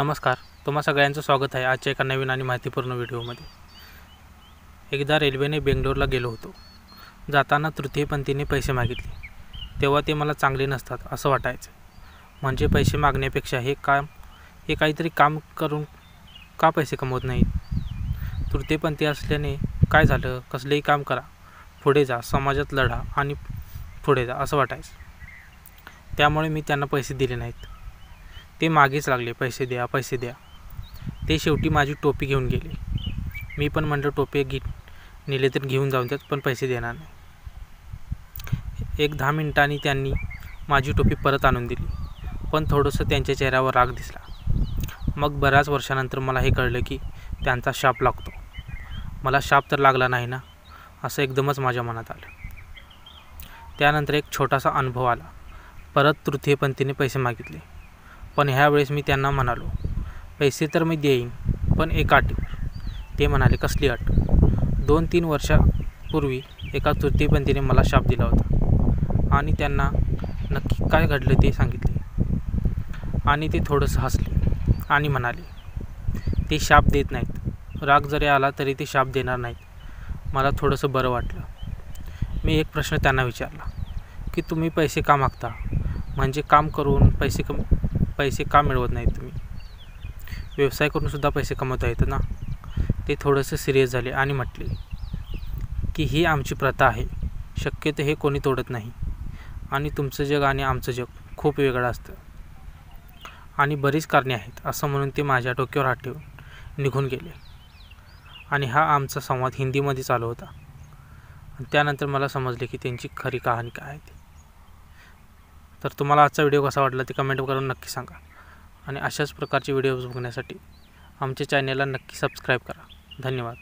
नमस्कार, तुम्हा सगळ्यांचं स्वागत आहे आजच्या एका नवीन आणि माहितीपूर्ण व्हिडिओमध्ये। एकदा रेल्वेने बेंगलोरला गेलो होतो। जाताना तृतीयपंथीने पैसे मागितले, तेव्हा ते मला चांगले नसतात असं वाटायचं। म्हणजे पैसे मागण्यापेक्षा हे काहीतरी काम करून का पैसे कमवत नाहीत। तृतीयपंथी असल्याने काय झालं, कसलेही काम करा, पुढे जा, समाजात लढा आणि पुढे जा असं वाटायचं। त्यामुळे मी त्यांना पैसे दिले नाहीत। ते मागेच लागले, पैसे द्या पैसे द्या। ते शेवटी माझी टोपी घेऊन गेले। मी पण म्हटलं टोपी नेले तर घेऊन जाऊन त्यात, पण पैसे देणार नाही। 10 मिनिटांनी त्यांनी माझी टोपी परत आणून दिली, पण थोडंसं त्यांच्या चेहऱ्यावर राग दिसला। मग बऱ्याच वर्षानंतर मला हे कळलं की त्यांचा शाप लागतो। मला शाप तर लागला नाही ना, असं एकदमच माझ्या मनात आलं। त्यानंतर एक छोटासा अनुभव आला। परत तृतीयपंथीने पैसे मागितले, पण ह्यावेळेस मी त्यांना म्हणालो, पैसे तर मी देईन, पण एक अटीवर। ते म्हणाले, कसली अट? 2-3 वर्षापूर्वी एका तृतीयपंथीने मला शाप दिला होता आणि त्यांना नक्की काय घडलं ते सांगितले। आणि ते थोडंसं हसले आणि म्हणाले, ते शाप देत नाहीत। राग जरी आला तरी ते शाप देणार नाहीत। मला थोडंसं बरं वाटलं। मी एक प्रश्न त्यांना विचारला की तुम्ही पैसे का मागता? म्हणजे काम करून पैसे का मिळवत नाहीत तुम्ही? व्यवसाय करून सुद्धा पैसे कमवता येतं ना? ते थोडंसं सिरियस झाले आणि म्हटले की ही आमची प्रथा आहे, शक्यतो हे कोणी तोडत नाही। आणि तुमचं जग आणि आमचं जग खूप वेगळं असतं आणि बरीच कारणे आहेत असं म्हणून ते माझ्या डोक्यावर हात ठेवून निघून गेले। आणि हा आमचा संवाद हिंदीमध्ये चालू होता। त्यानंतर मला समजले की त्यांची खरी कहाणी काय आहे ती। तर तुम्हाला आजचा व्हिडिओ कसा वाटला ते कमेंट करून नक्की सांगा। आणि अशाच प्रकारचे व्हिडिओज बघण्यासाठी आमच्या चॅनलला नक्की सबस्क्राईब करा। धन्यवाद।